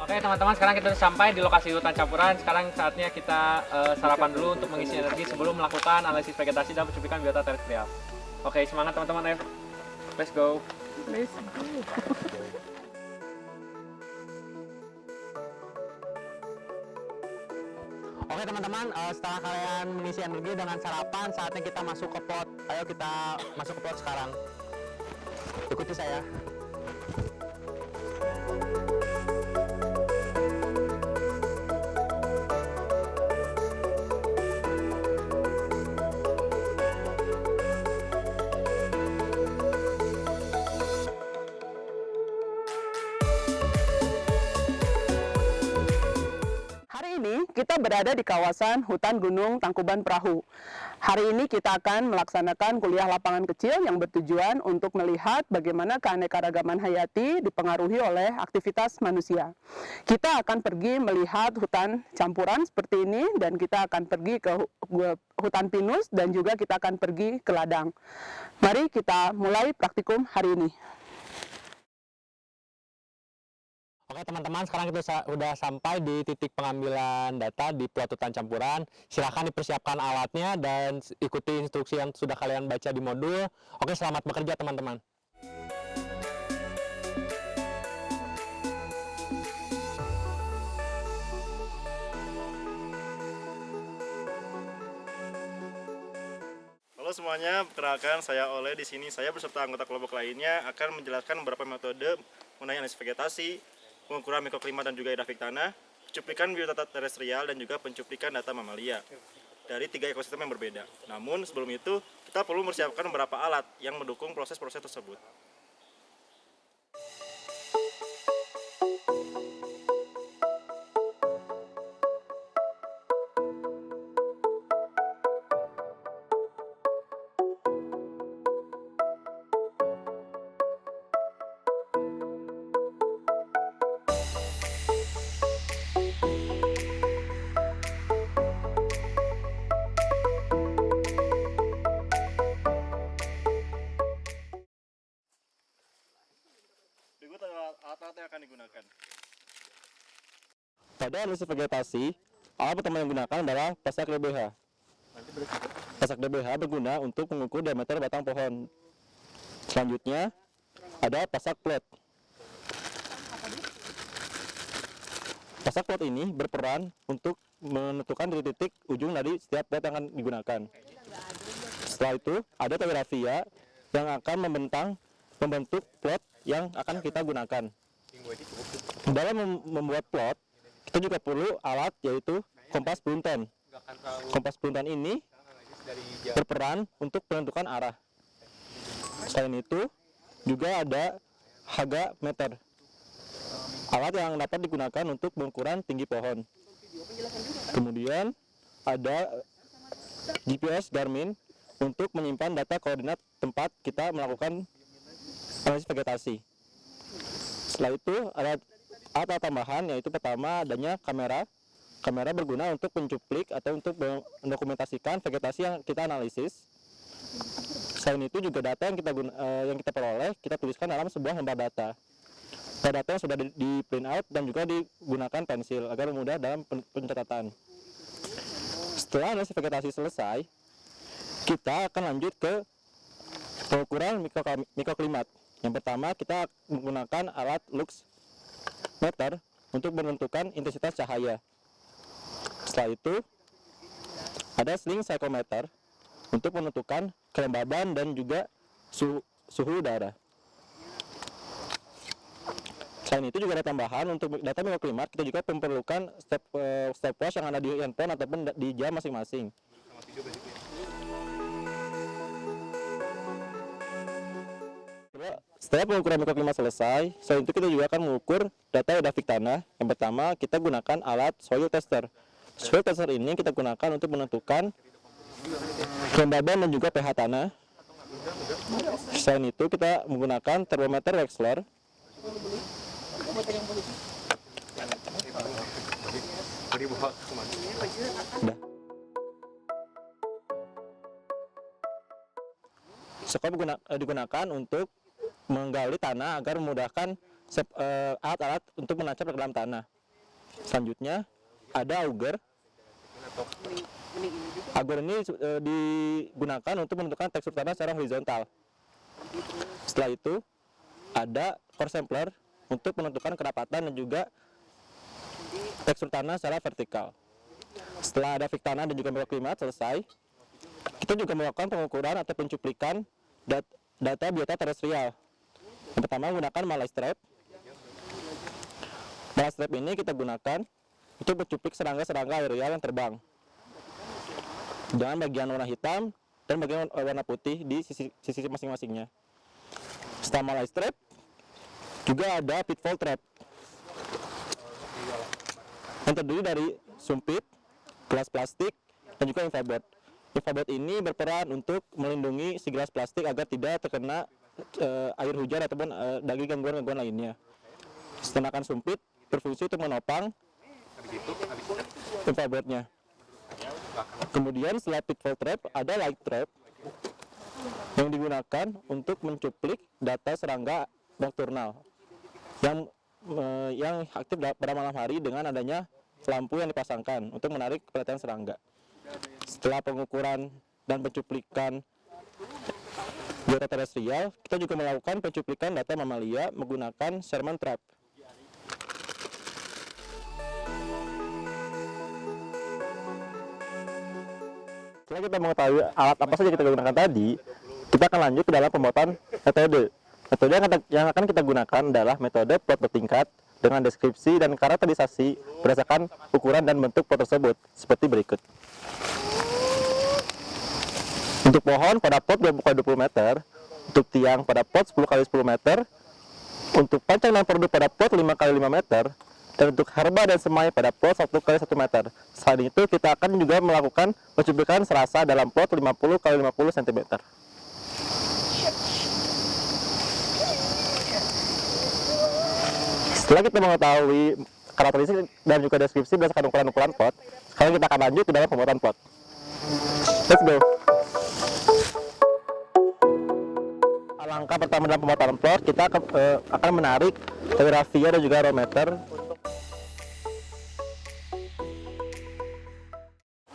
Oke teman-teman, sekarang kita sudah sampai di lokasi hutan campuran. Sekarang saatnya kita sarapan dulu untuk mengisi energi sebelum melakukan analisis vegetasi dan pencuplikan biota terestrial. Oke, semangat teman-teman, ayo. Let's go. Let's go. Oke teman-teman, setelah kalian mengisi energi dengan sarapan, saatnya kita masuk ke plot. Ayo kita masuk ke plot sekarang. Ikuti saya. Kita berada di kawasan hutan Gunung Tangkuban Perahu. Hari ini kita akan melaksanakan kuliah lapangan kecil yang bertujuan untuk melihat bagaimana keanekaragaman hayati dipengaruhi oleh aktivitas manusia. Kita akan pergi melihat hutan campuran seperti ini, dan kita akan pergi ke hutan pinus, dan juga kita akan pergi ke ladang. Mari kita mulai praktikum hari ini. Oke teman-teman, sekarang kita sudah sampai di titik pengambilan data di plot hutan campuran. Silahkan dipersiapkan alatnya dan ikuti instruksi yang sudah kalian baca di modul. Oke, selamat bekerja teman-teman. Halo semuanya, perkenalkan saya Oleh. Di sini saya beserta anggota kelompok lainnya akan menjelaskan beberapa metode mengenai analisis vegetasi, pengukuran mikroklimat dan juga hidrofik tanah, pencuplikan biota terestrial, dan juga pencuplikan data mamalia dari 3 ekosistem yang berbeda. Namun sebelum itu, kita perlu mempersiapkan beberapa alat yang mendukung proses-proses tersebut. Berikut adalah alat-alat yang akan digunakan. Pada analisis vegetasi, alat pertama yang digunakan adalah pasak DBH. Pasak DBH berguna untuk mengukur diameter batang pohon. Selanjutnya, ada pasak plot. Pasak plot ini berperan untuk menentukan titik ujung dari setiap plot yang akan digunakan. Setelah itu, ada telegrafia yang akan membentuk plot yang akan kita gunakan. Dalam membuat plot, kita juga perlu alat, yaitu kompas bunton. Kompas bunton ini berperan untuk menentukan arah. Selain itu, juga ada hagameter, alat yang dapat digunakan untuk pengukuran tinggi pohon. Kemudian ada GPS Garmin untuk menyimpan data koordinat tempat kita melakukan analisis vegetasi. Setelah itu ada alat tambahan, yaitu pertama adanya kamera. Kamera berguna untuk mencuplik atau untuk mendokumentasikan vegetasi yang kita analisis. Selain itu juga data yang kita peroleh kita tuliskan dalam sebuah lembar data. Data yang sudah di print out dan juga digunakan pensil agar mudah dalam pencatatan. Setelah analisis vegetasi selesai, kita akan lanjut ke pengukuran mikroklimat. Yang pertama kita menggunakan alat lux meter untuk menentukan intensitas cahaya. Setelah itu ada sling psychometer untuk menentukan kelembaban dan juga suhu udara. Selain itu juga ada tambahan untuk data mikroklimat, kita juga memerlukan stopwatch yang ada di handphone ataupun di jam masing-masing. Setelah pengukuran mikroklimat selesai, selain itu kita juga akan mengukur data edafik tanah. Yang pertama kita gunakan alat soil tester. Soil tester ini kita gunakan untuk menentukan kelembaban dan juga pH tanah. Selain itu kita menggunakan termometer Wechsler. Skop digunakan untuk menggali tanah agar memudahkan alat-alat untuk menancap ke dalam tanah. Selanjutnya ada auger. Auger ini digunakan untuk menentukan tekstur tanah secara horizontal. Setelah itu ada core sampler untuk menentukan kerapatan dan juga tekstur tanah secara vertikal. Setelah ada fik tanah dan juga mikroklimat selesai, kita juga melakukan pengukuran atau pencuplikan data biota terestrial. Yang pertama menggunakan Malay strap. Malay strap ini kita gunakan untuk mencuplik serangga-serangga aerial yang terbang dengan bagian warna hitam dan bagian warna putih di sisi masing-masingnya. Setelah Malay strap juga ada pitfall trap yang terdiri dari sumpit, gelas plastik, dan juga infraboard. Infraboard ini berperan untuk melindungi si gelas plastik agar tidak terkena air hujan ataupun dari gangguan-gangguan lainnya. Sedangkan sumpit berfungsi untuk menopang infraboardnya. Kemudian setelah pitfall trap ada light trap yang digunakan untuk mencuplik data serangga nokturnal yang aktif pada malam hari dengan adanya lampu yang dipasangkan untuk menarik perhatian serangga. Setelah pengukuran dan pencuplikan biota terestrial, kita juga melakukan pencuplikan data mamalia menggunakan Sherman trap. Setelah kita mengetahui alat apa saja kita gunakan tadi, kita akan lanjut ke dalam pembuatan metode. Metode yang akan kita gunakan adalah metode plot bertingkat dengan deskripsi dan karakterisasi berdasarkan ukuran dan bentuk plot tersebut seperti berikut. Untuk pohon pada plot 20x20 meter, untuk tiang pada plot 10x10 meter, untuk pancang dan produk pada plot 5x5 meter, dan untuk herba dan semai pada plot 1x1 meter. Selain itu kita akan juga melakukan pencuplikan serasa dalam plot 50x50 cm. Setelah kita mengetahui karakteristik dan juga deskripsi berdasarkan ukuran-ukuran pot, sekarang kita akan lanjut ke dalam pembuatan pot. Let's go! Langkah pertama dalam pembuatan pot, kita akan menarik telegrafia dan juga aerometer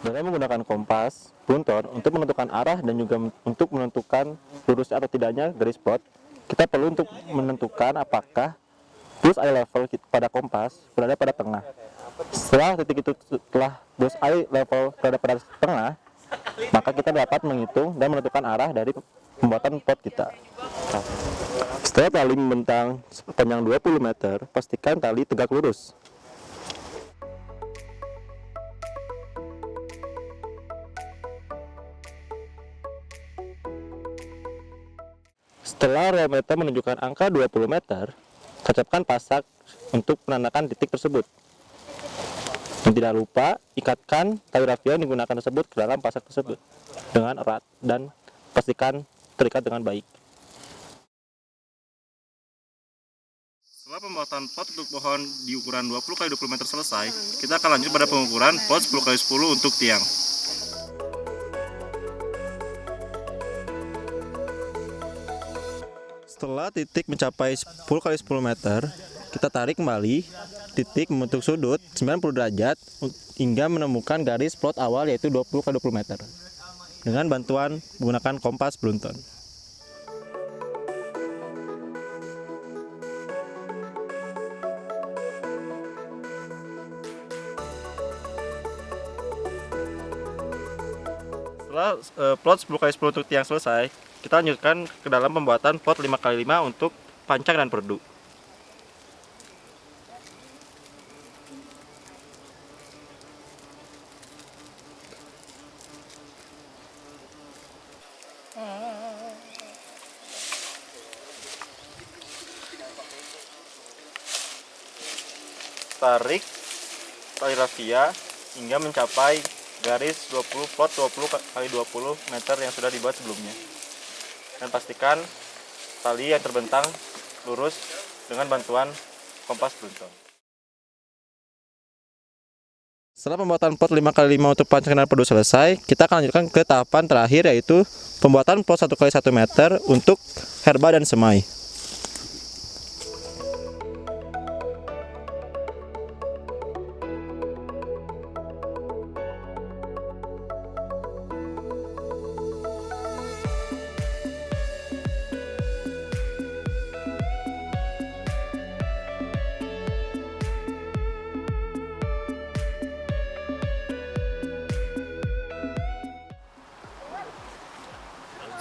dengan menggunakan kompas, bunton untuk menentukan arah dan juga untuk menentukan lurus atau tidaknya garis pot. Kita perlu untuk menentukan apakah bull's eye level pada kompas berada pada tengah. Setelah bull's eye level berada pada tengah, maka kita dapat menghitung dan menentukan arah dari pembuatan pot kita. Setelah tali membentang sepanjang 20 meter, pastikan tali tegak lurus. Setelah aerometer menunjukkan angka 20 meter, tancapkan pasak untuk menandakan titik tersebut. Dan tidak lupa, ikatkan tali rafia yang digunakan tersebut ke dalam pasak tersebut dengan erat dan pastikan terikat dengan baik. Setelah pembuatan pot untuk pohon di ukuran 20x20 meter selesai, kita akan lanjut pada pengukuran pot 10x10 untuk tiang. Setelah titik mencapai 10 kali 10 meter, kita tarik kembali titik membentuk sudut 90 derajat hingga menemukan garis plot awal yaitu 20 kali 20 meter dengan bantuan menggunakan kompas Brunton. Setelah plot 10 kali 10 untuk tiang selesai, kita lanjutkan ke dalam pembuatan plot 5 kali 5 untuk pancang dan perdu. Tarik tali rafia hingga mencapai garis 20 plot 20 kali 20 meter yang sudah dibuat sebelumnya. Dan pastikan tali yang terbentang lurus dengan bantuan kompas Brunton. Setelah pembuatan plot 5 kali 5 untuk pancang dan perdu selesai, kita akan lanjutkan ke tahapan terakhir yaitu pembuatan plot 1 kali 1 meter untuk herba dan semai.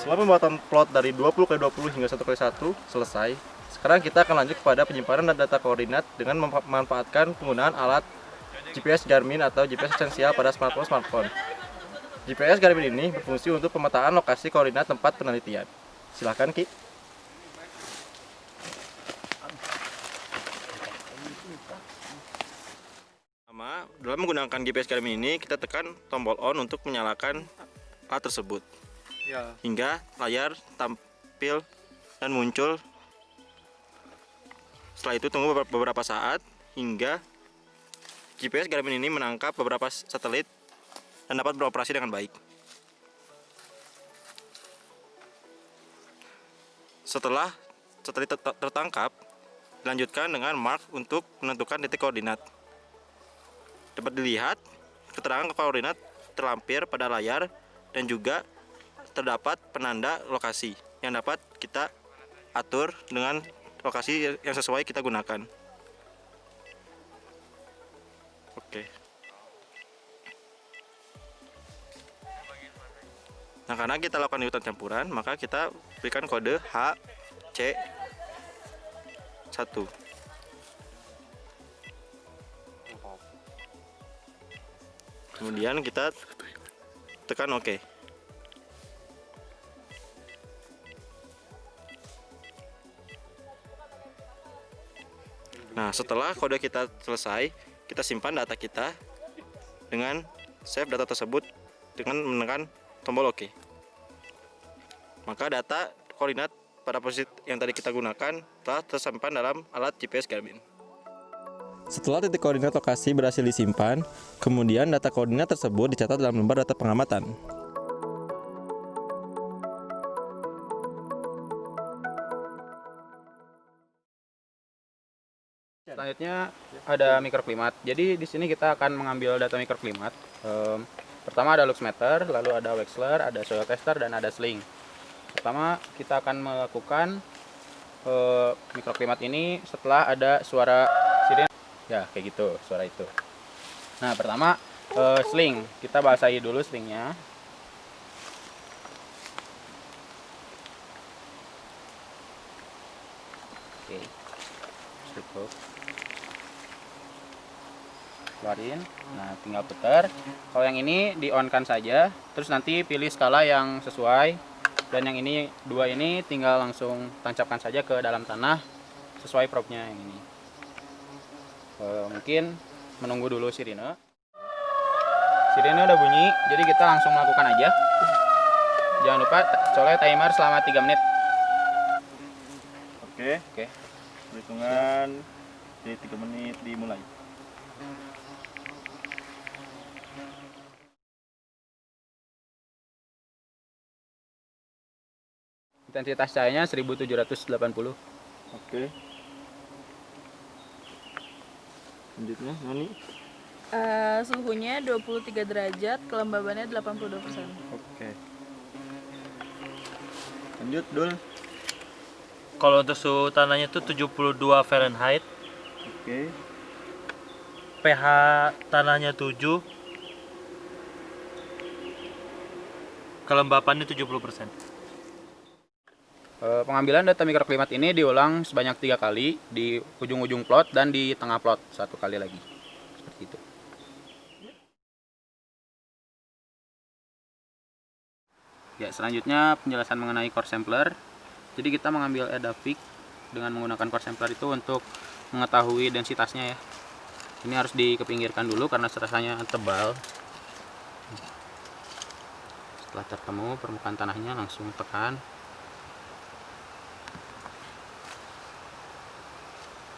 Setelah pembuatan plot dari 20 kali 20 hingga 1 kali 1 selesai, sekarang kita akan lanjut kepada penyimpanan data koordinat dengan memanfaatkan penggunaan alat GPS Garmin atau GPS esensial pada smartphone. GPS Garmin ini berfungsi untuk pemetaan lokasi koordinat tempat penelitian. Silahkan Ki. Dalam menggunakan GPS Garmin ini, kita tekan tombol on untuk menyalakan alat tersebut. Hingga layar tampil dan muncul. Setelah itu tunggu beberapa saat hingga GPS Garmin ini menangkap beberapa satelit dan dapat beroperasi dengan baik. Setelah satelit tertangkap, dilanjutkan dengan mark untuk menentukan titik koordinat. Dapat dilihat keterangan koordinat terlampir pada layar dan juga terdapat penanda lokasi yang dapat kita atur dengan lokasi yang sesuai kita gunakan. Oke. Nah, karena kita lakukan hutan campuran, maka kita berikan kode HC1. Kemudian kita tekan OK. Nah, setelah kode kita selesai, kita simpan data kita dengan save data tersebut dengan menekan tombol OK. Maka data koordinat pada posisi yang tadi kita gunakan telah tersimpan dalam alat GPS Garmin. Setelah titik koordinat lokasi berhasil disimpan, kemudian data koordinat tersebut dicatat dalam lembar data pengamatan. Selanjutnya ada mikroklimat. Jadi di sini kita akan mengambil data mikroklimat. Pertama ada luxmeter, lalu ada Wexler, ada soil tester, dan ada sling. Pertama kita akan melakukan mikroklimat ini setelah ada suara sirine. Ya kayak gitu suara itu. Nah pertama sling, kita basahi dulu slingnya. Oke, cukup. Keluarin, nah tinggal putar. Kalau yang ini di on kan saja, terus nanti pilih skala yang sesuai, dan yang ini dua ini tinggal langsung tancapkan saja ke dalam tanah sesuai propnya yang ini. Mungkin menunggu dulu sirine. Sirine udah bunyi, jadi kita langsung melakukan aja. Jangan lupa colek timer selama 3 menit. Oke. Perhitungan di 3 menit dimulai. Intensitas cahayanya 1780. Oke. Selanjutnya, Nani. Suhunya 23 derajat, kelembabannya 82%. Oke. Lanjut, Dul. Kalau untuk suhu tanahnya itu 72 Fahrenheit, Oke. pH tanahnya 7, kelembapannya 70%. Pengambilan data mikroklimat ini diulang sebanyak 3 kali di ujung-ujung plot dan di tengah plot 1 kali lagi. Seperti itu. Ya, selanjutnya penjelasan mengenai core sampler. Jadi kita mengambil EDAFIC dengan menggunakan core sampler itu untuk mengetahui densitasnya ya. Ini harus dikepinggirkan dulu karena serasanya tebal. Setelah tertemu permukaan tanahnya langsung tekan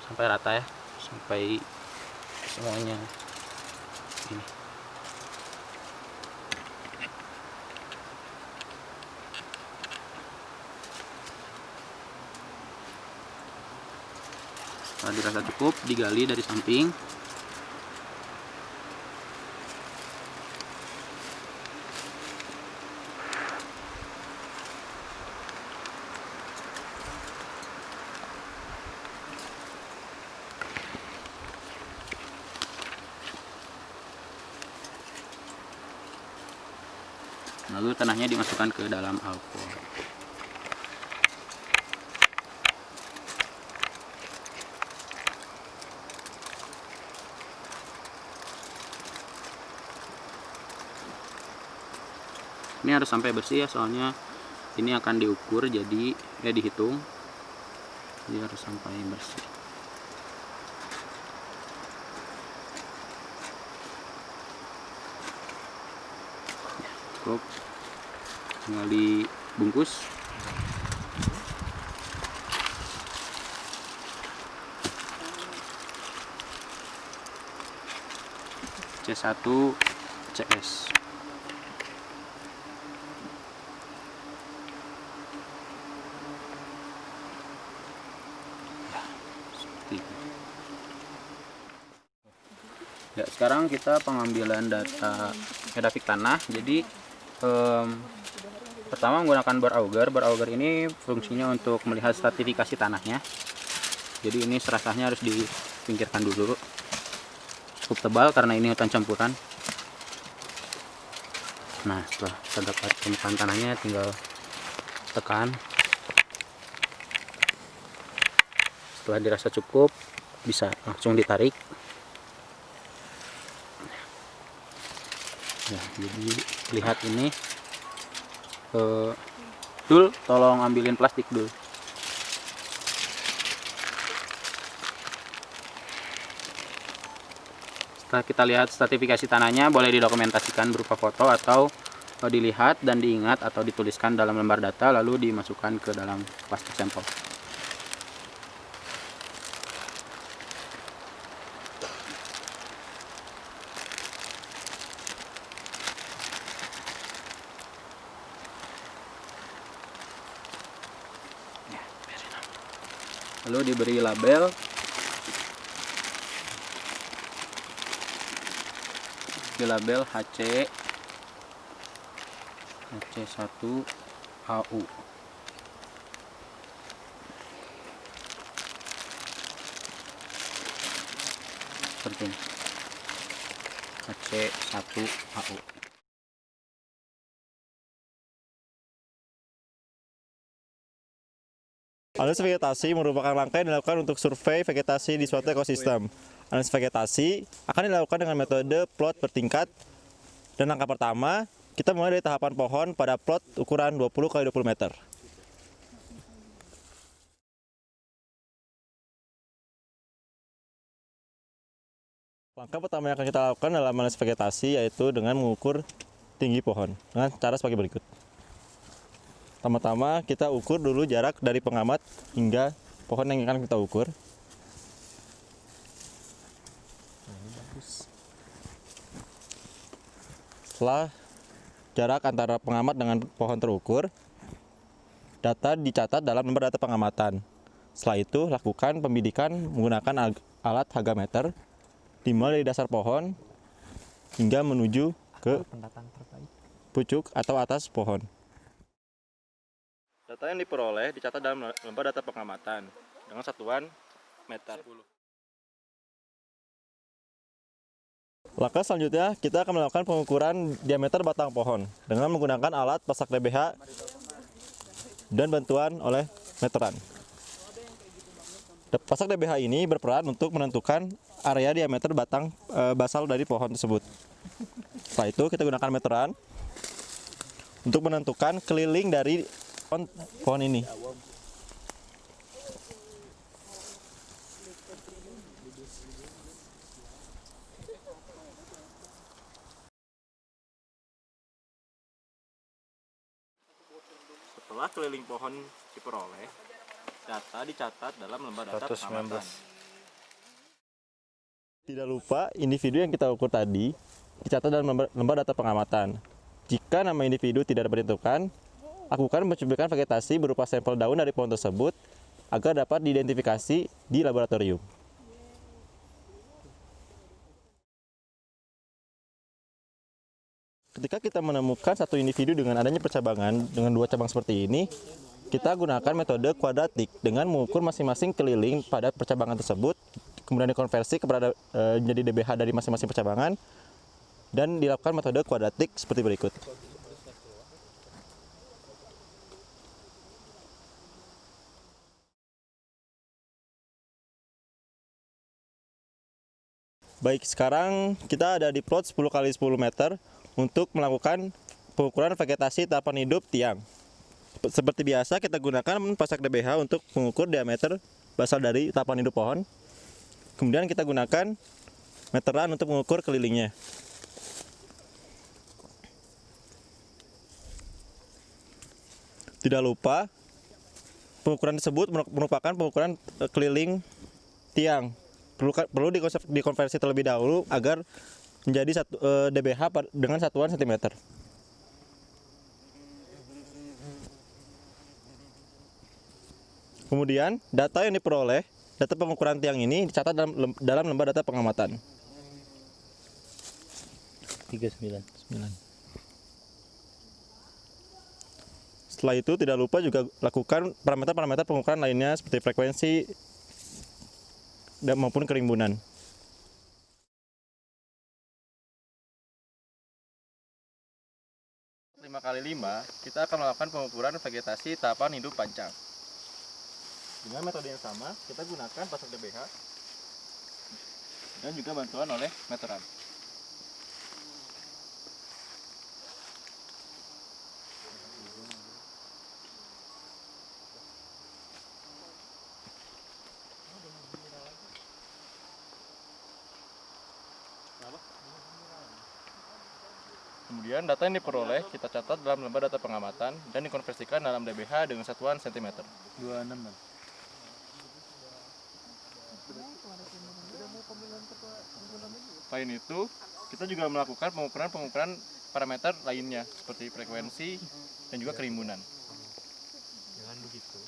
sampai rata ya, sampai semuanya ini. Setelah dirasa cukup, digali dari samping. Lalu tanahnya dimasukkan ke dalam alkohol. Ini harus sampai bersih ya, soalnya ini akan diukur, jadi dihitung, jadi harus sampai bersih. Ya, cukup, tinggal dibungkus. C1 CS. Ya, sekarang kita pengambilan data EDAFIC tanah. Jadi pertama menggunakan bor auger. Bor auger ini fungsinya untuk melihat stratifikasi tanahnya. Jadi ini serasahnya harus dipinggirkan dulu. Cukup tebal karena ini hutan campuran. Nah, setelah terdapat permukaan tanahnya tinggal tekan. Setelah dirasa cukup, bisa langsung ditarik. Ya, jadi lihat ini. Dul, tolong ambilin plastik dulu. Setelah kita lihat stratifikasi tanahnya, boleh didokumentasikan berupa foto atau dilihat dan diingat atau dituliskan dalam lembar data lalu dimasukkan ke dalam plastik sampel. Lalu diberi label. Di label HC1AU. Seperti ini. HC1AU. Analisis vegetasi merupakan langkah yang dilakukan untuk survei vegetasi di suatu ekosistem. Analisis vegetasi akan dilakukan dengan metode plot bertingkat. Dan langkah pertama, kita mulai dari tahapan pohon pada plot ukuran 20 x 20 meter. Langkah pertama yang akan kita lakukan dalam analisis vegetasi yaitu dengan mengukur tinggi pohon dengan cara sebagai berikut. Pertama-tama kita ukur dulu jarak dari pengamat hingga pohon yang akan kita ukur. Setelah jarak antara pengamat dengan pohon terukur, data dicatat dalam lembar data pengamatan. Setelah itu, lakukan pembidikan menggunakan alat hagameter dimulai dari dasar pohon hingga menuju ke pucuk atau atas pohon. Data yang diperoleh dicatat dalam lembar data pengamatan dengan satuan meter. Langkah selanjutnya, kita akan melakukan pengukuran diameter batang pohon dengan menggunakan alat pasak DBH dan bantuan oleh meteran. Pasak DBH ini berperan untuk menentukan area diameter batang basal dari pohon tersebut. Setelah itu, kita gunakan meteran untuk menentukan keliling dari pohon ini. Setelah keliling pohon diperoleh, data dicatat dalam lembar data pengamatan. Tidak lupa, individu yang kita ukur tadi dicatat dalam lembar data pengamatan. Jika nama individu tidak dapat ditentukan, lakukan pencuplikan vegetasi berupa sampel daun dari pohon tersebut agar dapat diidentifikasi di laboratorium. Ketika kita menemukan satu individu dengan adanya percabangan dengan 2 cabang seperti ini, kita gunakan metode kuadratik dengan mengukur masing-masing keliling pada percabangan tersebut, kemudian dikonversi kepada menjadi DBH dari masing-masing percabangan, dan dilakukan metode kuadratik seperti berikut. Baik, sekarang kita ada di plot 10 x 10 meter untuk melakukan pengukuran vegetasi tahapan hidup tiang. Seperti biasa, kita gunakan pasak DBH untuk mengukur diameter basal dari tahapan hidup pohon. Kemudian kita gunakan meteran untuk mengukur kelilingnya. Tidak lupa, pengukuran tersebut merupakan pengukuran keliling tiang. Perlu dikonversi terlebih dahulu agar menjadi DBH dengan satuan cm. Kemudian, data yang diperoleh, data pengukuran tiang ini dicatat dalam lembar data pengamatan. 39. Setelah itu, tidak lupa juga lakukan parameter-parameter pengukuran lainnya seperti frekuensi dan maupun kerimbunan. Kali 5, kita akan melakukan pengukuran vegetasi tahapan hidup panjang. Dengan metode yang sama, kita gunakan pasak DBH dan juga bantuan oleh meteran. Kemudian data yang diperoleh kita catat dalam lembar data pengamatan dan dikonversikan dalam DBH dengan satuan cm. 26. Selain itu, kita juga melakukan pengukuran parameter lainnya seperti frekuensi dan juga kerimbunan. Jangan begitu.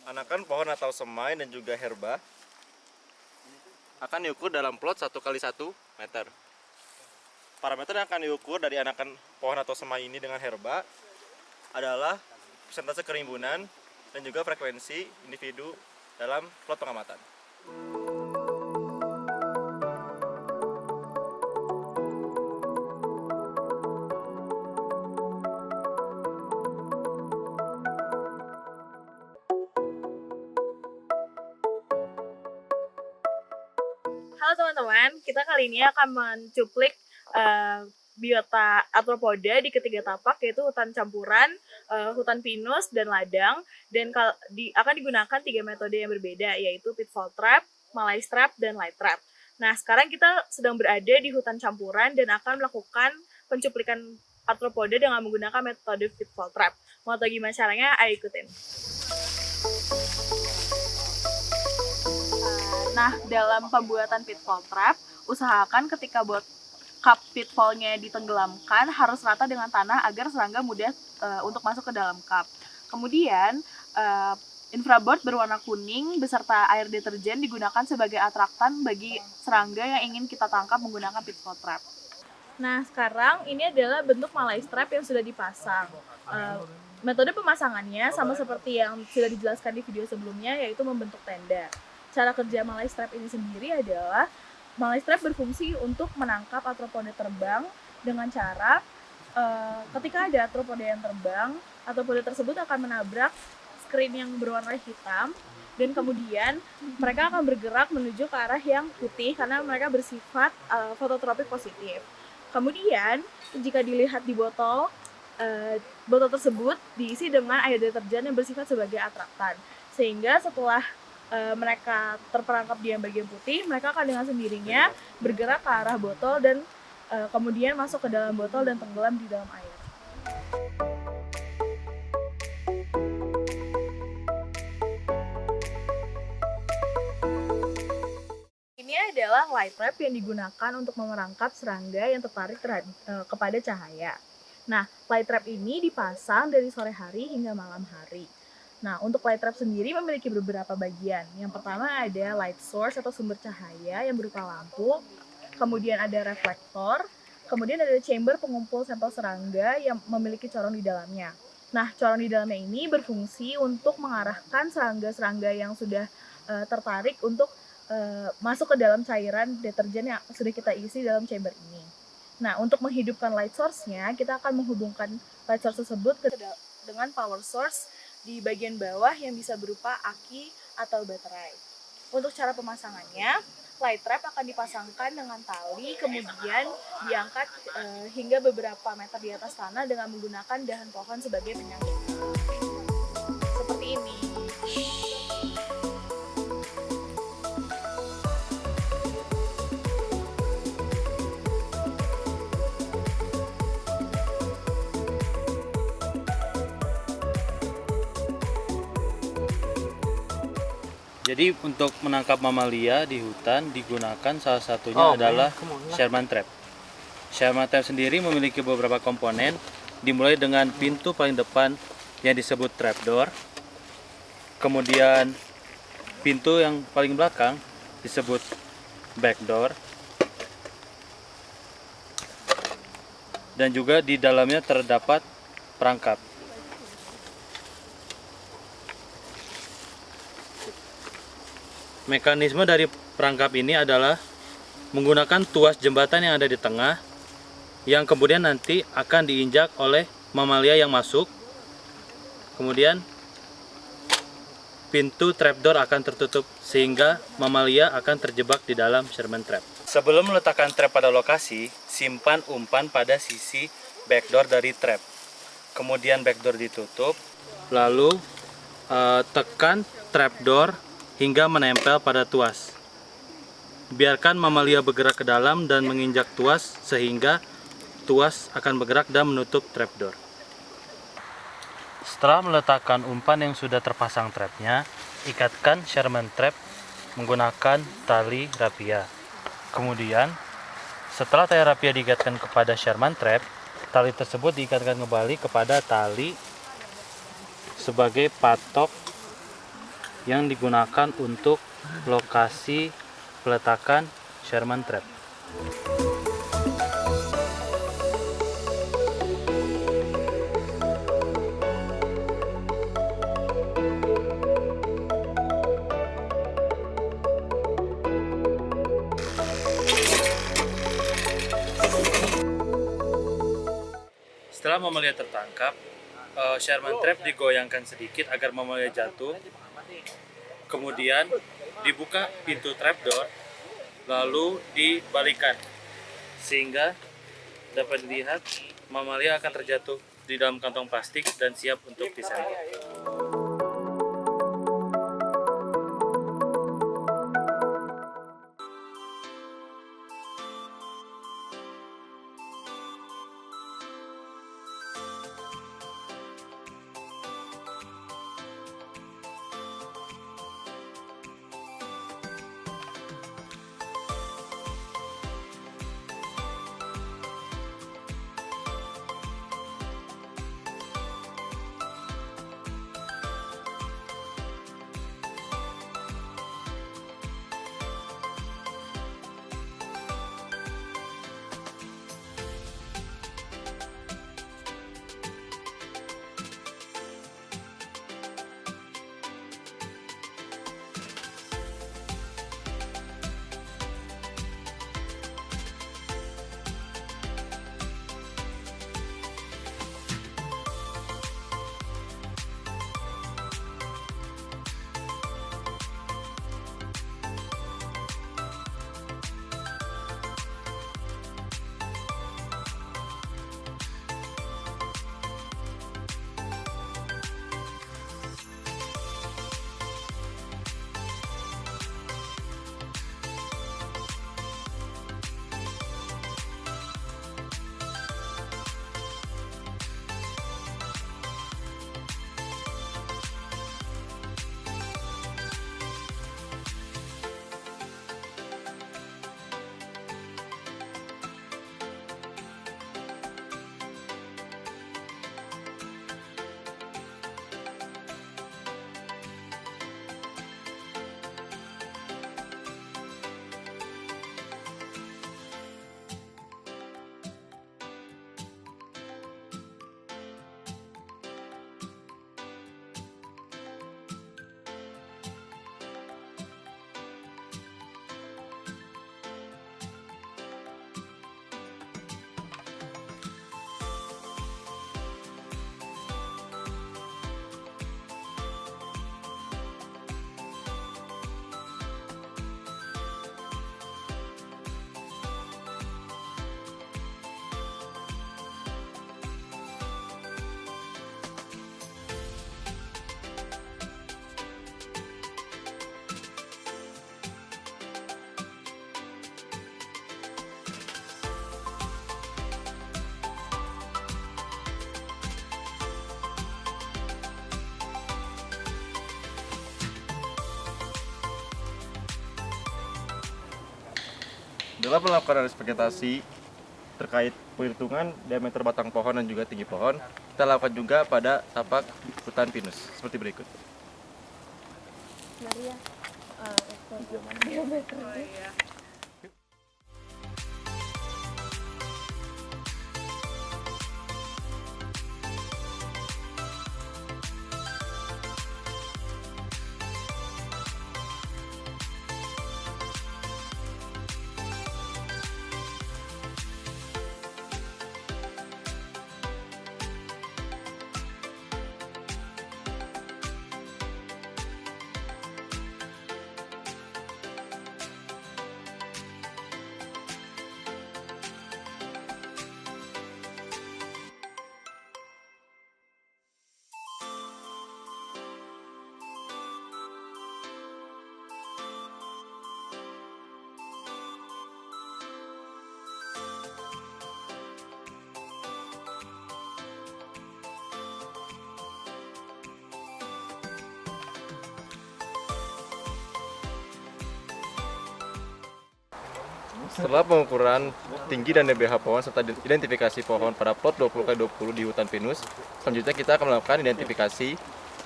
Anakan pohon atau semai dan juga herba akan diukur dalam plot 1 x 1 meter. Parameter yang akan diukur dari anakan pohon atau semai ini dengan herba adalah persentase kerimbunan dan juga frekuensi individu dalam plot pengamatan. Halo teman-teman, kita kali ini akan mencuplik biota arthropoda di ketiga tapak, yaitu hutan campuran, hutan pinus, dan ladang. Dan akan digunakan 3 metode yang berbeda, yaitu pitfall trap, malaise trap, dan light trap. Nah, sekarang kita sedang berada di hutan campuran dan akan melakukan pencuplikan arthropoda dengan menggunakan metode pitfall trap. Mau tahu gimana caranya? Ayo ikutin. Nah, dalam pembuatan pitfall trap, usahakan ketika cup pitfallnya ditenggelamkan harus rata dengan tanah agar serangga mudah untuk masuk ke dalam cup. Kemudian infraboard berwarna kuning beserta air deterjen digunakan sebagai atraktan bagi serangga yang ingin kita tangkap menggunakan pitfall trap. Nah, sekarang ini adalah bentuk Malay strap yang sudah dipasang. Metode pemasangannya sama seperti yang sudah dijelaskan di video sebelumnya, yaitu membentuk tenda. Cara kerja Malay strap ini sendiri adalah Malay strap berfungsi untuk menangkap arthropoda terbang dengan cara ketika ada arthropoda yang terbang, arthropoda tersebut akan menabrak screen yang berwarna hitam dan kemudian mereka akan bergerak menuju ke arah yang putih karena mereka bersifat fototropik positif. Kemudian jika dilihat di botol tersebut diisi dengan air deterjen yang bersifat sebagai atraktan, sehingga setelah mereka terperangkap di bagian putih, mereka akan dengan sendirinya bergerak ke arah botol dan kemudian masuk ke dalam botol dan tenggelam di dalam air. Ini adalah light trap yang digunakan untuk memerangkap serangga yang tertarik kepada cahaya. Nah, light trap ini dipasang dari sore hari hingga malam hari. Nah, untuk light trap sendiri memiliki beberapa bagian. Yang pertama ada light source atau sumber cahaya yang berupa lampu, kemudian ada reflektor, kemudian ada chamber pengumpul sampel serangga yang memiliki corong di dalamnya. Nah, corong di dalamnya ini berfungsi untuk mengarahkan serangga-serangga yang sudah tertarik untuk masuk ke dalam cairan deterjen yang sudah kita isi dalam chamber ini. Nah, untuk menghidupkan light source-nya, kita akan menghubungkan light source tersebut dengan power source di bagian bawah yang bisa berupa aki atau baterai. Untuk cara pemasangannya, light trap akan dipasangkan dengan tali, kemudian diangkat hingga beberapa meter di atas tanah dengan menggunakan dahan pohon sebagai penyangga. Seperti ini. Jadi untuk menangkap mamalia di hutan digunakan salah satunya adalah Sherman Trap. Sherman Trap sendiri memiliki beberapa komponen, dimulai dengan pintu paling depan yang disebut trapdoor, kemudian pintu yang paling belakang disebut backdoor, dan juga di dalamnya terdapat perangkap. Mekanisme dari perangkap ini adalah menggunakan tuas jembatan yang ada di tengah, yang kemudian nanti akan diinjak oleh mamalia yang masuk. Kemudian pintu trapdoor akan tertutup sehingga mamalia akan terjebak di dalam Sherman Trap. Sebelum meletakkan trap pada lokasi, simpan umpan pada sisi backdoor dari trap. Kemudian backdoor ditutup, lalu tekan trapdoor hingga menempel pada tuas. Biarkan mamalia bergerak ke dalam dan menginjak tuas sehingga tuas akan bergerak dan menutup trapdoor. Setelah meletakkan umpan yang sudah terpasang trapnya, ikatkan Sherman Trap menggunakan tali rapia. Kemudian, setelah tali rapia diikatkan kepada Sherman Trap, tali tersebut diikatkan kembali kepada tali sebagai patok yang digunakan untuk lokasi peletakan Sherman Trap. Setelah mamalia tertangkap, Sherman Trap digoyangkan sedikit agar mamalia jatuh. Kemudian dibuka pintu trapdoor, lalu dibalikan sehingga dapat dilihat mamalia akan terjatuh di dalam kantong plastik dan siap untuk disandra. Dalam melakukan analisis vegetasi terkait perhitungan diameter batang pohon dan juga tinggi pohon, kita lakukan juga pada tapak hutan pinus seperti berikut. Setelah pengukuran tinggi dan DBH pohon serta identifikasi pohon pada plot 20x20 di hutan pinus, selanjutnya kita akan melakukan identifikasi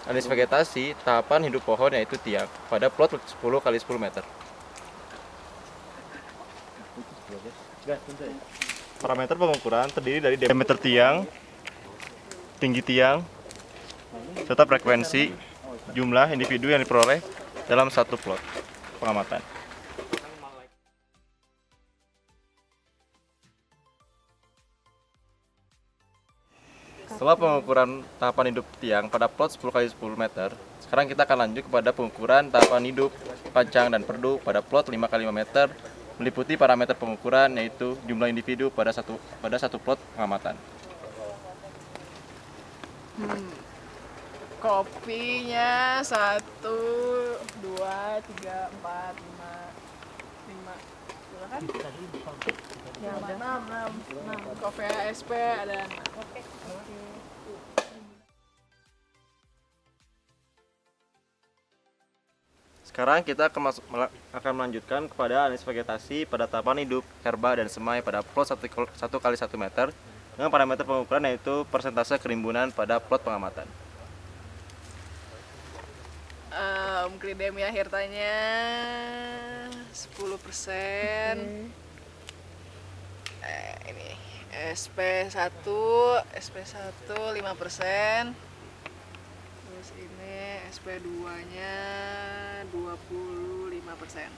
analisis vegetasi tahapan hidup pohon yaitu tiang pada plot 10x10 meter. Parameter pengukuran terdiri dari diameter tiang, tinggi tiang, serta frekuensi jumlah individu yang diperoleh dalam satu plot pengamatan. Setelah pengukuran tahapan hidup tiang pada plot 10x10 meter, sekarang kita akan lanjut kepada pengukuran tahapan hidup pancang dan perdu pada plot 5x5 meter, meliputi parameter pengukuran yaitu jumlah individu pada satu plot pengamatan. Kopinya 1, 2, 3, 4, 5. Silakan. Ya, 6. Kopi SP ada 6. Oke. Sekarang kita akan melanjutkan kepada analisis vegetasi pada tahapan hidup, herba, dan semai pada plot 1x1 meter dengan parameter pengukuran yaitu persentase kerimbunan pada plot pengamatan. Cridemia hirtanya 10%. Ini SP1 5%. Terus ini SP2-nya 25%.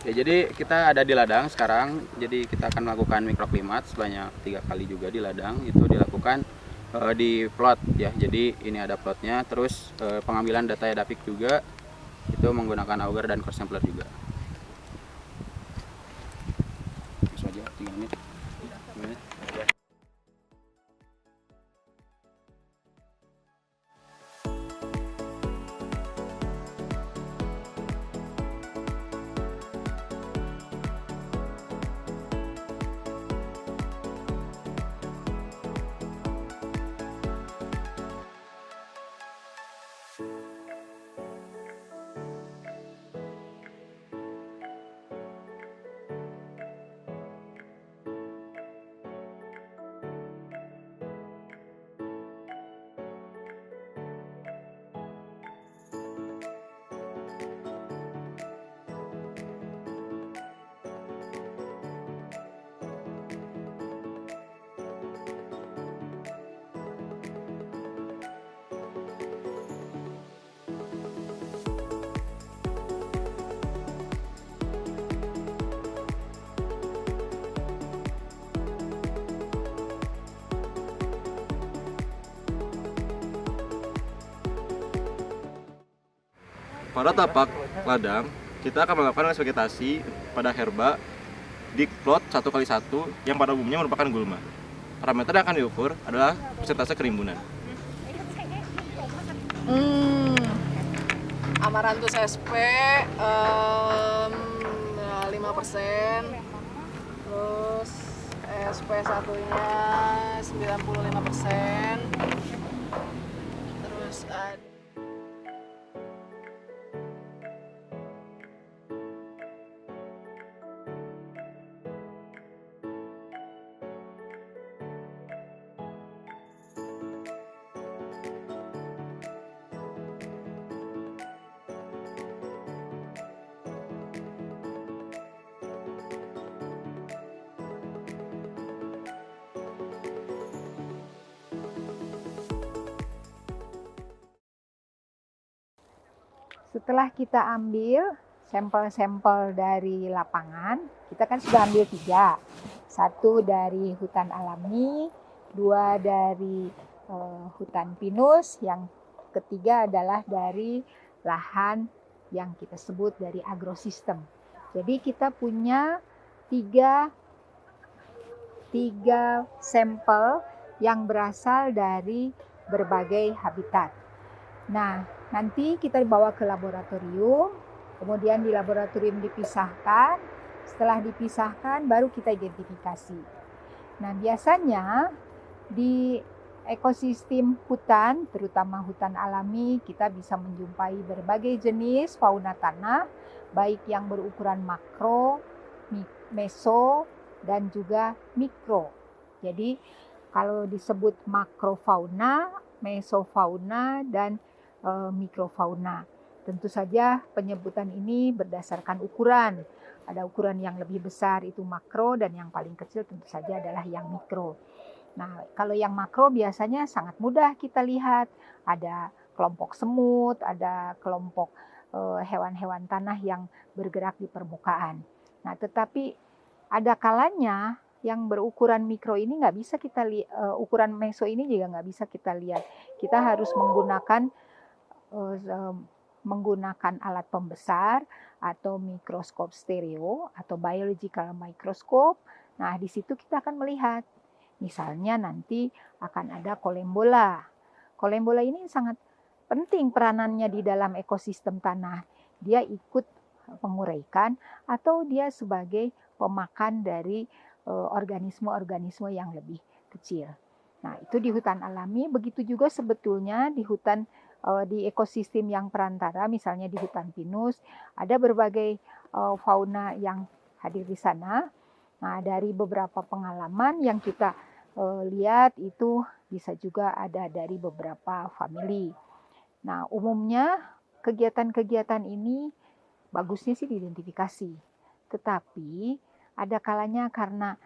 Ya, jadi kita ada di ladang sekarang. Jadi kita akan melakukan mikroklimat sebanyak 3 kali juga di ladang. Itu dilakukan di plot ya. Jadi ini ada plotnya. Terus pengambilan data Edapik juga itu menggunakan auger dan core sampler juga. Langsung aja 3 menit. Pada tapak ladang, kita akan melakukan vegetasi pada herba di plot 1x1 yang pada umumnya merupakan gulma. Parameter yang akan diukur adalah persentase kerimbunan. Amaranthus sp 5%, terus sp satunya 95%, terus setelah kita ambil sampel-sampel dari lapangan, kita kan sudah ambil 3. 1 dari hutan alami, 2 dari hutan pinus, yang ketiga adalah dari lahan yang kita sebut dari agrosistem. Jadi kita punya 3 sampel yang berasal dari berbagai habitat. Nah, nanti kita bawa ke laboratorium, kemudian di laboratorium dipisahkan. Setelah dipisahkan, baru kita identifikasi. Nah, biasanya di ekosistem hutan, terutama hutan alami, kita bisa menjumpai berbagai jenis fauna tanah, baik yang berukuran makro, meso, dan juga mikro. Jadi, kalau disebut makrofauna, mesofauna, dan mikrofauna. Tentu saja penyebutan ini berdasarkan ukuran. Ada ukuran yang lebih besar itu makro dan yang paling kecil tentu saja adalah yang mikro. Nah, kalau yang makro biasanya sangat mudah kita lihat. Ada kelompok semut, ada kelompok hewan-hewan tanah yang bergerak di permukaan. Nah, tetapi ada kalanya yang berukuran mikro ini nggak bisa kita lihat, ukuran meso ini juga nggak bisa kita lihat. Kita harus menggunakan alat pembesar atau mikroskop stereo atau biological microscope. Nah, di situ kita akan melihat. Misalnya nanti akan ada kolembola. Kolembola ini sangat penting peranannya di dalam ekosistem tanah. Dia ikut menguraikan atau dia sebagai pemakan dari organisme-organisme yang lebih kecil. Nah, itu di hutan alami. Begitu juga sebetulnya di hutan di ekosistem yang perantara, misalnya di hutan pinus, ada berbagai fauna yang hadir di sana. Nah, dari beberapa pengalaman yang kita lihat itu bisa juga ada dari beberapa famili. Nah, umumnya kegiatan-kegiatan ini bagusnya sih diidentifikasi. Tetapi ada kalanya karena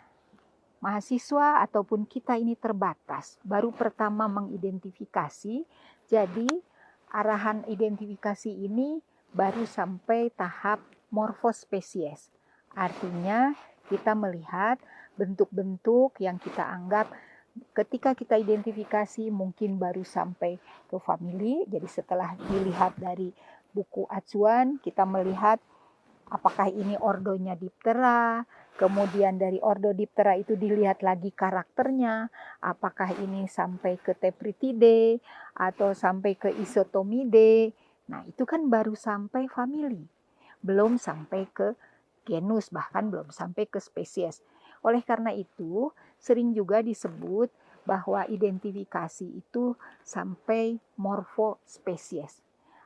mahasiswa ataupun kita ini terbatas, baru pertama mengidentifikasi, jadi arahan identifikasi ini baru sampai tahap morfospesies. Artinya kita melihat bentuk-bentuk yang kita anggap ketika kita identifikasi mungkin baru sampai ke famili. Jadi setelah dilihat dari buku acuan, kita melihat apakah ini ordonya Diptera, kemudian dari ordo Diptera itu dilihat lagi karakternya, apakah ini sampai ke Tetritidae atau sampai ke Isotomidae. Nah, itu kan baru sampai famili, belum sampai ke genus, bahkan belum sampai ke spesies. Oleh karena itu, sering juga disebut bahwa identifikasi itu sampai morfospesies.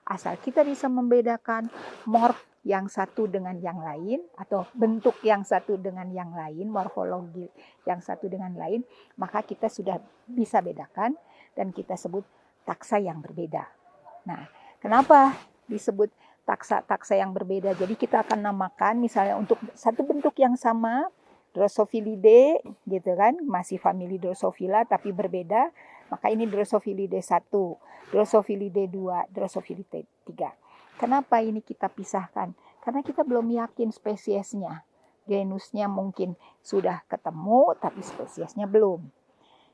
Asal kita bisa membedakan morf yang satu dengan yang lain, atau bentuk yang satu dengan yang lain, morfologi yang satu dengan lain, maka kita sudah bisa bedakan dan kita sebut taksa yang berbeda. Nah, kenapa disebut taksa yang berbeda? Jadi kita akan namakan misalnya untuk satu bentuk yang sama, Drosophilidae, gitu kan, masih famili Drosophila tapi berbeda, maka ini Drosophilidae 1, Drosophilidae 2, Drosophilidae 3. Kenapa ini kita pisahkan? Karena kita belum yakin spesiesnya. Genusnya mungkin sudah ketemu tapi spesiesnya belum.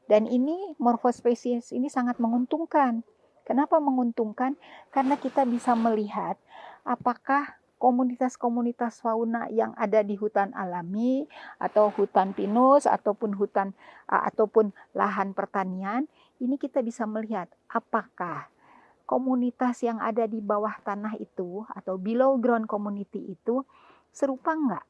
Dan ini morfospesies ini sangat menguntungkan. Kenapa menguntungkan? Karena kita bisa melihat apakah komunitas-komunitas fauna yang ada di hutan alami atau hutan pinus ataupun ataupun lahan pertanian, ini kita bisa melihat apakah komunitas yang ada di bawah tanah itu atau below ground community itu serupa enggak?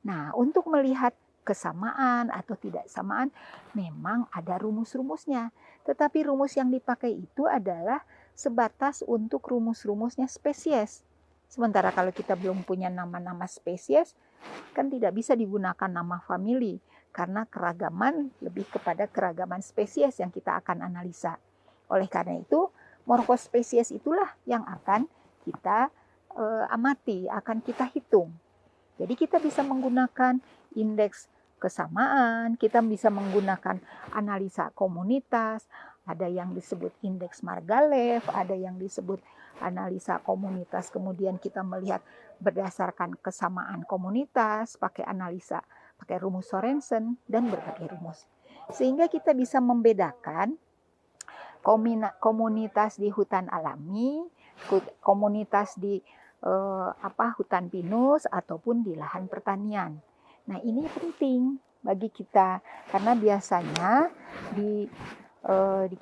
Nah, untuk melihat kesamaan atau tidak samaan memang ada rumus-rumusnya. Tetapi rumus yang dipakai itu adalah sebatas untuk rumus-rumusnya spesies. Sementara kalau kita belum punya nama-nama spesies, kan tidak bisa digunakan nama famili, karena keragaman lebih kepada keragaman spesies yang kita akan analisa. Oleh karena itu, morfospesies itulah yang akan kita amati, akan kita hitung. Jadi kita bisa menggunakan indeks kesamaan, kita bisa menggunakan analisa komunitas, ada yang disebut indeks Margalef, ada yang disebut analisa komunitas, kemudian kita melihat berdasarkan kesamaan komunitas, pakai analisa, pakai rumus Sorensen, dan berbagai rumus. Sehingga kita bisa membedakan komunitas di hutan alami, komunitas di hutan pinus, ataupun di lahan pertanian. Nah, ini penting bagi kita, karena biasanya di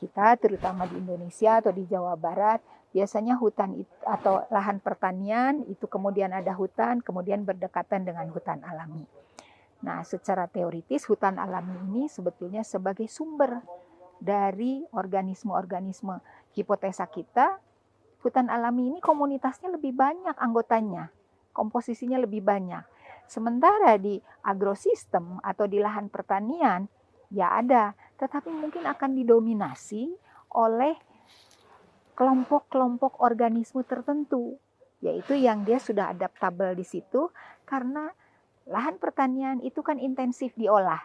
kita, terutama di Indonesia atau di Jawa Barat, biasanya hutan atau lahan pertanian itu kemudian ada hutan, kemudian berdekatan dengan hutan alami. Nah, secara teoritis hutan alami ini sebetulnya sebagai sumber dari organisme-organisme. Hipotesa kita, hutan alami ini komunitasnya lebih banyak anggotanya, komposisinya lebih banyak. Sementara di agrosistem atau di lahan pertanian, ya ada, tetapi mungkin akan didominasi oleh kelompok-kelompok organisme tertentu, yaitu yang dia sudah adaptabel di situ, karena lahan pertanian itu kan intensif diolah,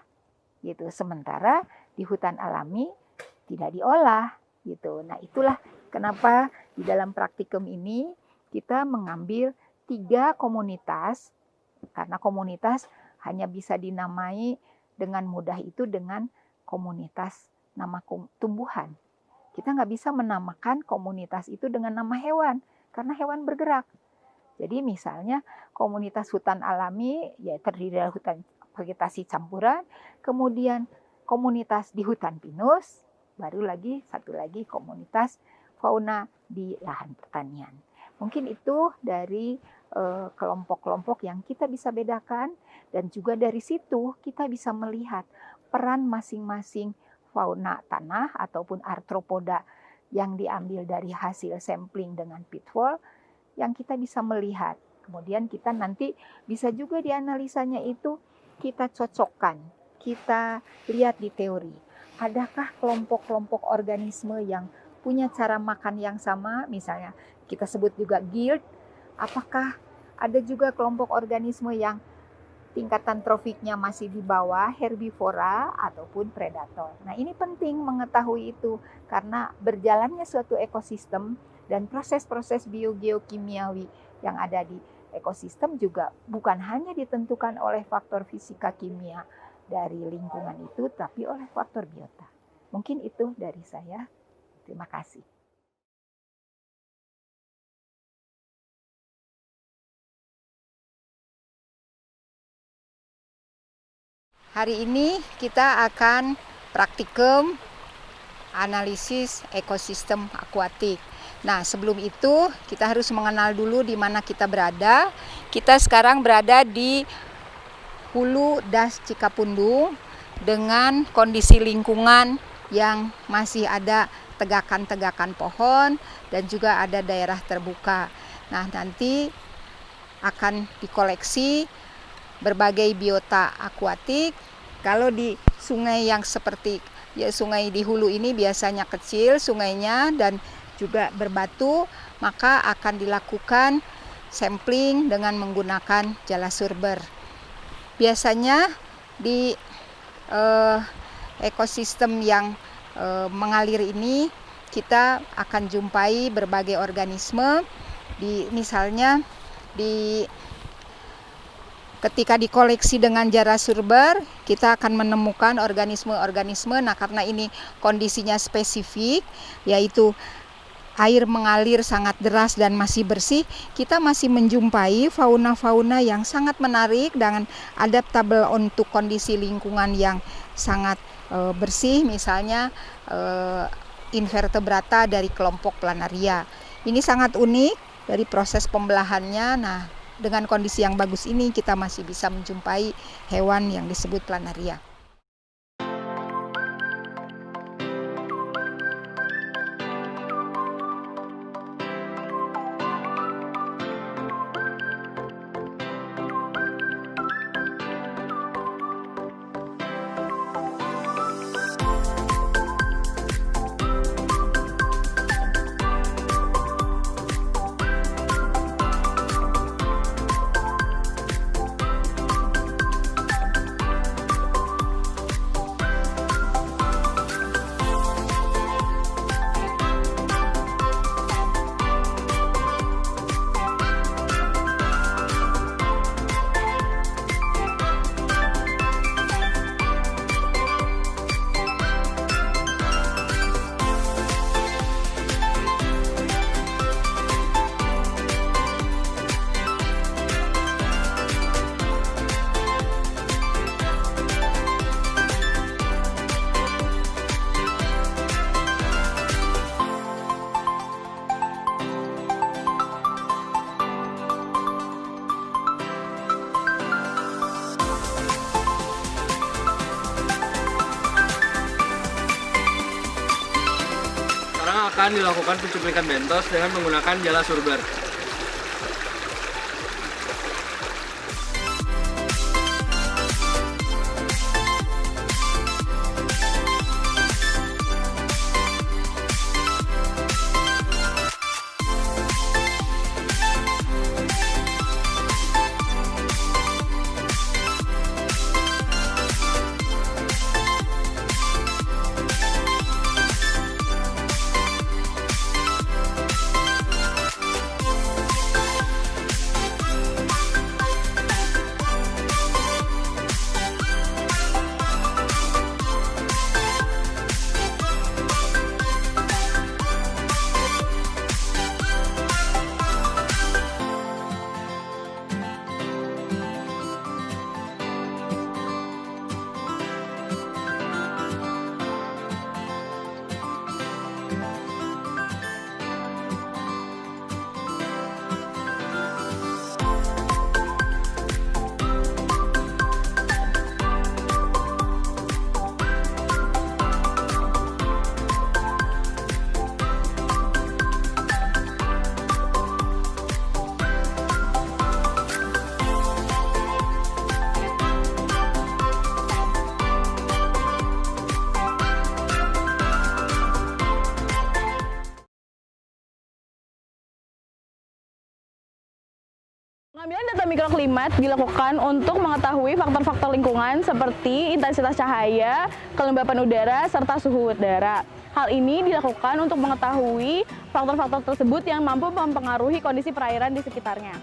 gitu. Sementara di hutan alami tidak diolah, gitu. Nah, itulah kenapa di dalam praktikum ini kita mengambil 3 komunitas, karena komunitas hanya bisa dinamai dengan mudah itu dengan komunitas nama tumbuhan. Kita nggak bisa menamakan komunitas itu dengan nama hewan, karena hewan bergerak. Jadi misalnya komunitas hutan alami, ya terdiri dari hutan vegetasi campuran, kemudian komunitas di hutan pinus, baru lagi satu lagi komunitas fauna di lahan pertanian. Mungkin itu dari kelompok-kelompok yang kita bisa bedakan, dan juga dari situ kita bisa melihat peran masing-masing fauna tanah ataupun arthropoda yang diambil dari hasil sampling dengan pitfall yang kita bisa melihat. Kemudian kita nanti bisa juga dianalisanya itu kita cocokkan, kita lihat di teori. Adakah kelompok-kelompok organisme yang punya cara makan yang sama, misalnya kita sebut juga guild, apakah ada juga kelompok organisme yang tingkatan trofiknya masih di bawah herbivora ataupun predator. Nah, ini penting mengetahui itu, karena berjalannya suatu ekosistem dan proses-proses biogeokimiawi yang ada di ekosistem juga bukan hanya ditentukan oleh faktor fisika kimia dari lingkungan itu, tapi oleh faktor biota. Mungkin itu dari saya. Terima kasih. Hari ini kita akan praktikum analisis ekosistem akuatik. Nah, sebelum itu kita harus mengenal dulu di mana kita berada. Kita sekarang berada di Hulu Das Cikapundung dengan kondisi lingkungan yang masih ada tegakan-tegakan pohon dan juga ada daerah terbuka. Nah, nanti akan dikoleksi berbagai biota akuatik. Kalau di sungai yang seperti sungai di hulu ini biasanya kecil sungainya dan juga berbatu, maka akan dilakukan sampling dengan menggunakan jala surber. Biasanya di ekosistem yang mengalir ini kita akan jumpai berbagai organisme, misalnya ketika dikoleksi dengan jala surber, kita akan menemukan organisme-organisme. Nah, karena ini kondisinya spesifik, yaitu air mengalir sangat deras dan masih bersih, kita masih menjumpai fauna-fauna yang sangat menarik dan adaptabel untuk kondisi lingkungan yang sangat bersih, misalnya invertebrata dari kelompok planaria. Ini sangat unik dari proses pembelahannya. Nah, dengan kondisi yang bagus ini kita masih bisa menjumpai hewan yang disebut planaria. Akan dilakukan pencuplikan bentos dengan menggunakan jala surber. Pengambilan data mikroklimat dilakukan untuk mengetahui faktor-faktor lingkungan seperti intensitas cahaya, kelembapan udara, serta suhu udara. Hal ini dilakukan untuk mengetahui faktor-faktor tersebut yang mampu mempengaruhi kondisi perairan di sekitarnya.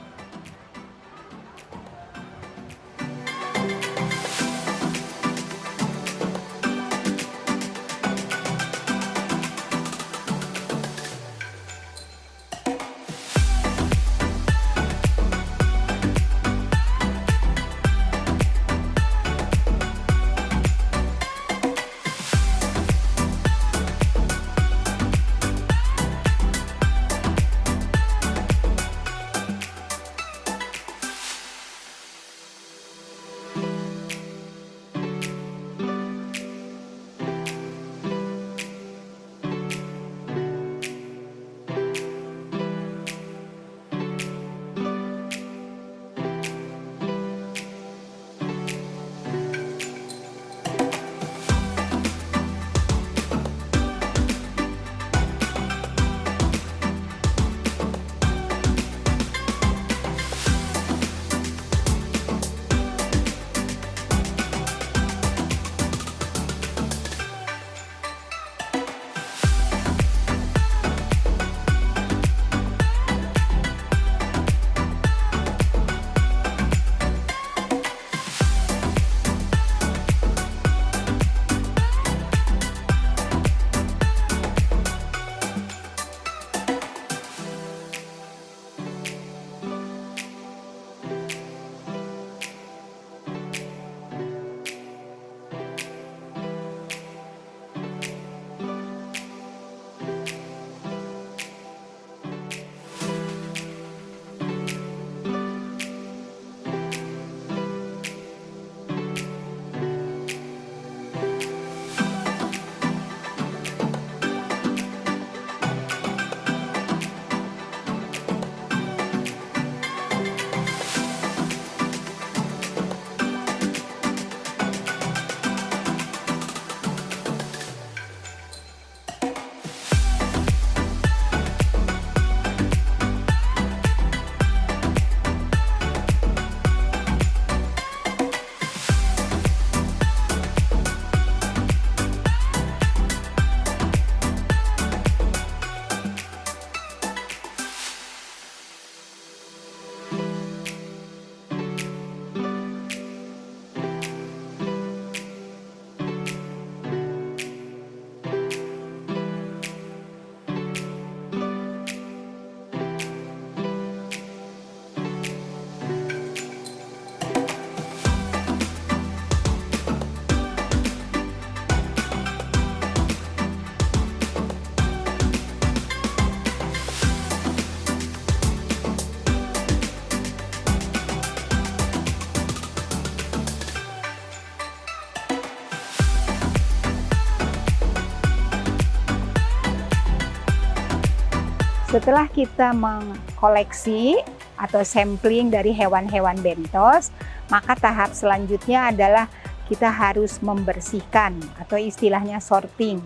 Setelah kita mengkoleksi atau sampling dari hewan-hewan bentos, maka tahap selanjutnya adalah kita harus membersihkan atau istilahnya sorting.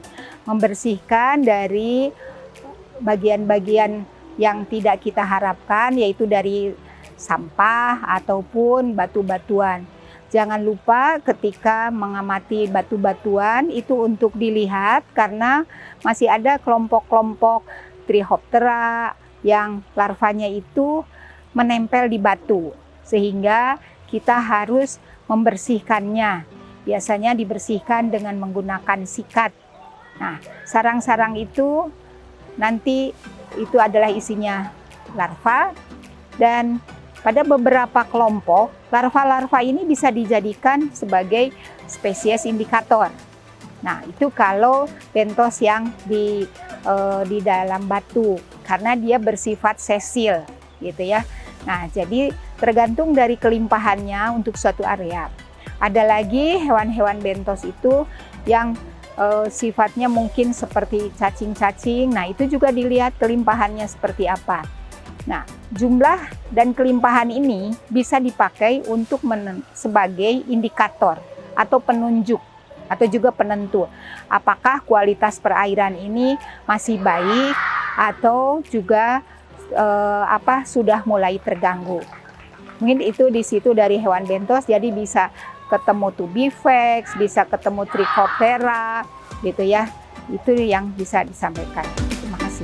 Membersihkan dari bagian-bagian yang tidak kita harapkan, yaitu dari sampah ataupun batu-batuan. Jangan lupa ketika mengamati batu-batuan itu untuk dilihat karena masih ada kelompok-kelompok Trichoptera yang larvanya itu menempel di batu, sehingga kita harus membersihkannya. Biasanya dibersihkan dengan menggunakan sikat. Nah, sarang-sarang itu nanti itu adalah isinya larva, dan pada beberapa kelompok larva-larva ini bisa dijadikan sebagai spesies indikator. Nah, itu kalau bentos yang di dalam batu, karena dia bersifat sesil, gitu ya. Nah, jadi tergantung dari kelimpahannya untuk suatu area. Ada lagi hewan-hewan bentos itu yang sifatnya mungkin seperti cacing-cacing. Nah, itu juga dilihat kelimpahannya seperti apa. Nah, jumlah dan kelimpahan ini bisa dipakai untuk sebagai indikator atau penunjuk atau juga penentu apakah kualitas perairan ini masih baik atau juga sudah mulai terganggu. Mungkin itu di situ dari hewan bentos, jadi bisa ketemu Tubifax, bisa ketemu Trichoptera, gitu ya. Itu yang bisa disampaikan. Terima kasih.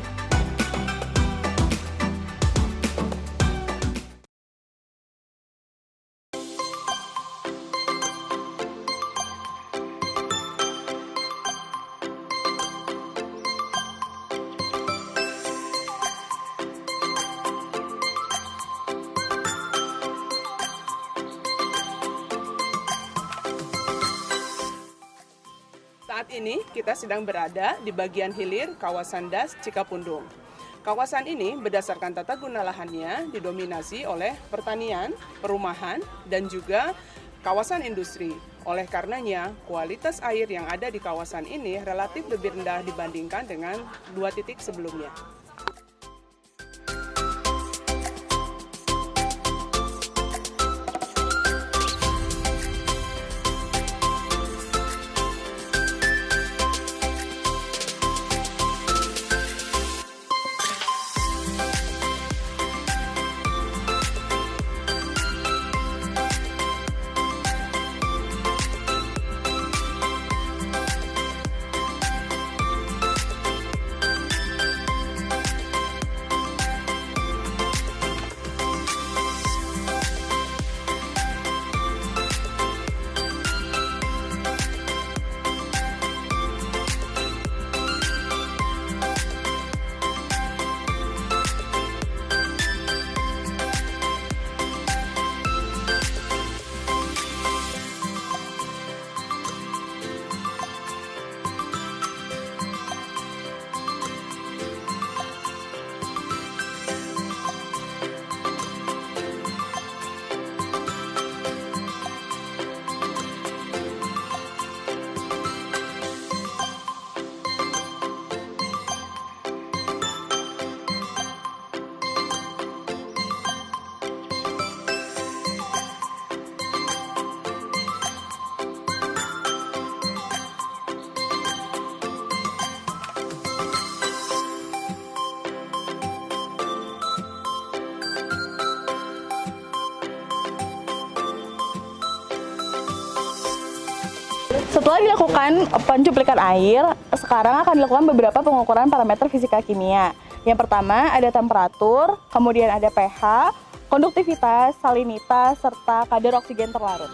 Saat ini kita sedang berada di bagian hilir kawasan Das Cikapundung. Kawasan ini berdasarkan tata guna lahannya didominasi oleh pertanian, perumahan, dan juga kawasan industri. Oleh karenanya, kualitas air yang ada di kawasan ini relatif lebih rendah dibandingkan dengan 2 titik sebelumnya. Setelah dilakukan pencuplikan air, sekarang akan dilakukan beberapa pengukuran parameter fisika kimia. Yang pertama ada temperatur, kemudian ada pH, konduktivitas, salinitas, serta kadar oksigen terlarut.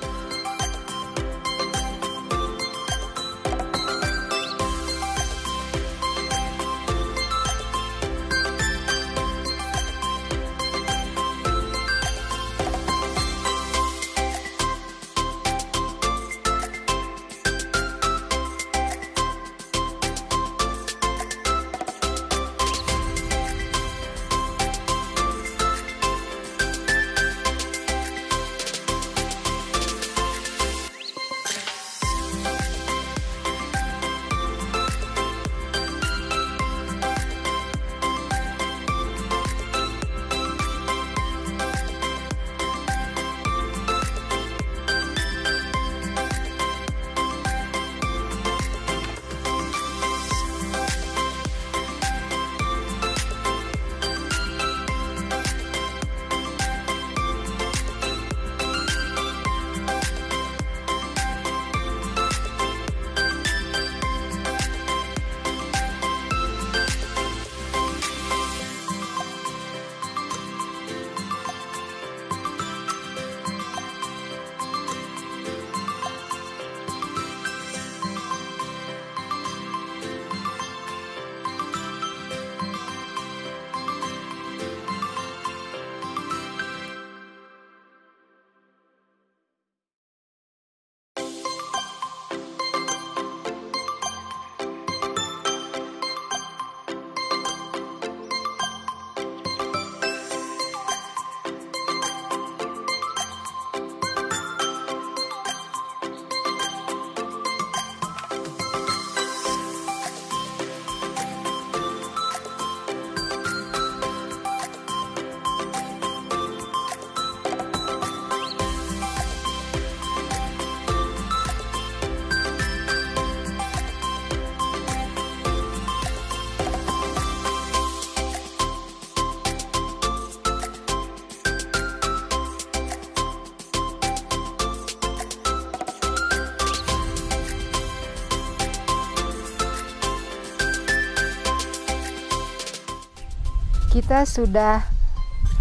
kita sudah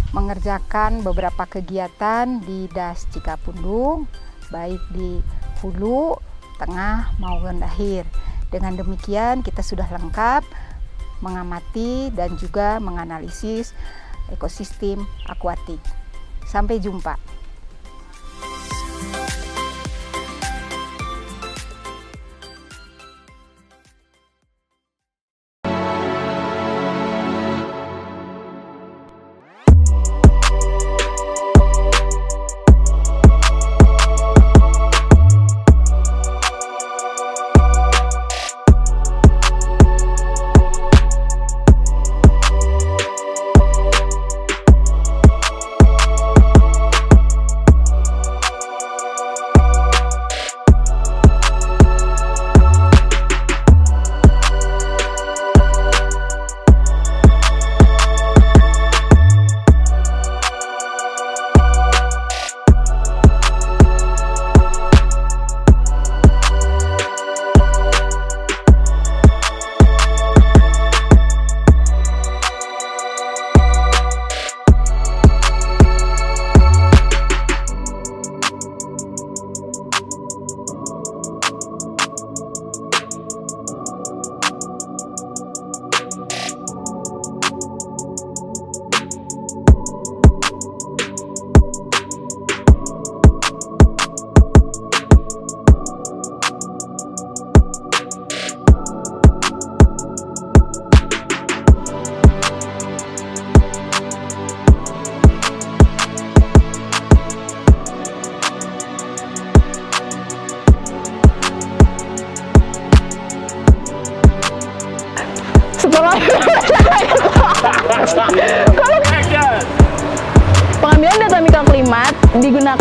mengerjakan beberapa kegiatan di Das Cikapundung, baik di hulu, tengah maupun akhir. Dengan demikian kita sudah lengkap mengamati dan juga menganalisis ekosistem akuatik. Sampai jumpa. Pengambilan data mikroklimat digunakan.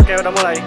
Oke, udah mulai.